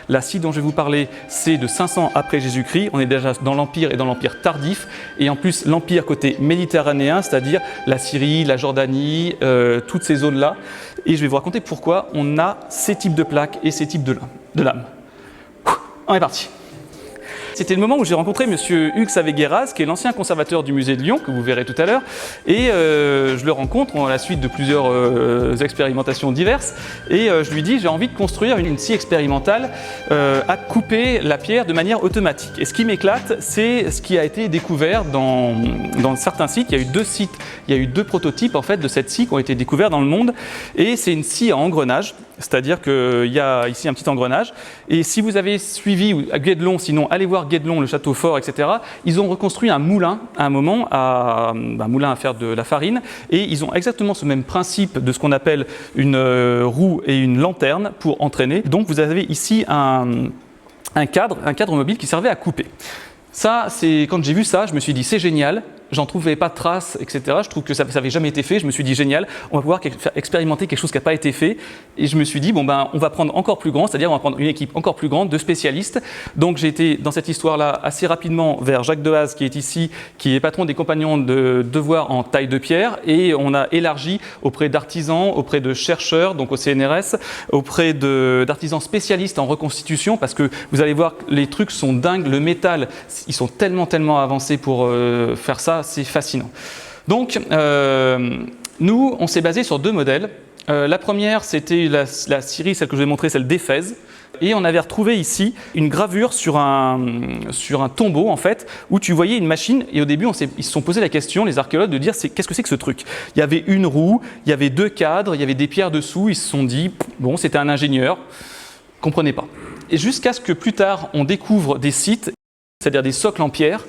La site dont je vais vous parler, c'est de 500 après Jésus-Christ. On est déjà dans l'Empire et dans l'Empire tardif. Et en plus, l'Empire côté méditerranéen, c'est-à-dire la Syrie, la Jordanie, toutes ces zones-là. Et je vais vous raconter pourquoi on a ces types de plaques et ces types de lames. On est parti. C'était le moment où j'ai rencontré monsieur Hugues Savegueras, qui est l'ancien conservateur du musée de Lyon, que vous verrez tout à l'heure. Et je le rencontre à la suite de plusieurs expérimentations diverses. Et je lui dis, j'ai envie de construire une scie expérimentale à couper la pierre de manière automatique. Et ce qui m'éclate, c'est ce qui a été découvert dans certains sites. Il y a eu deux sites, il y a eu deux prototypes en fait, de cette scie qui ont été découverts dans le monde. Et c'est une scie à engrenage. C'est-à-dire qu'il y a ici un petit engrenage. Et si vous avez suivi à Guédelon, sinon allez voir Guédelon, le château fort, etc. Ils ont reconstruit un moulin à un moment, un moulin à faire de la farine. Et ils ont exactement ce même principe de ce qu'on appelle une roue et une lanterne pour entraîner. Donc vous avez ici un cadre mobile qui servait à couper. Ça, quand j'ai vu ça, je me suis dit c'est génial. J'en trouvais pas de traces, etc. Je trouve que ça n'avait jamais été fait. Je me suis dit génial, on va pouvoir expérimenter quelque chose qui n'a pas été fait. Et je me suis dit bon ben on va prendre encore plus grand, c'est-à-dire on va prendre une équipe encore plus grande de spécialistes. Donc j'ai été dans cette histoire-là assez rapidement vers Jacques Dehaze qui est ici, qui est patron des compagnons de devoir en taille de pierre, et on a élargi auprès d'artisans, auprès de chercheurs, donc au CNRS, auprès d'artisans spécialistes en reconstitution, parce que vous allez voir les trucs sont dingues, le métal, ils sont tellement avancés pour faire ça. C'est fascinant. Donc, nous, on s'est basé sur deux modèles. La première, c'était la scierie, celle que je vais montrer, celle d'Éphèse. Et on avait retrouvé ici une gravure sur un tombeau, en fait, où tu voyais une machine. Et au début, ils se sont posé la question, les archéologues, de dire qu'est-ce que c'est que ce truc. Il y avait une roue, il y avait deux cadres, il y avait des pierres dessous. Ils se sont dit, bon, c'était un ingénieur. Ils ne comprenaient pas. Et jusqu'à ce que plus tard, on découvre des sites, c'est-à-dire des socles en pierre,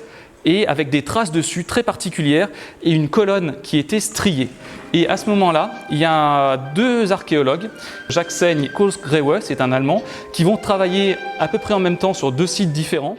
et avec des traces dessus très particulières et une colonne qui était striée. Et à ce moment-là, il y a deux archéologues, Jacques Seigne et Klaus Grewe, c'est un Allemand, qui vont travailler à peu près en même temps sur deux sites différents.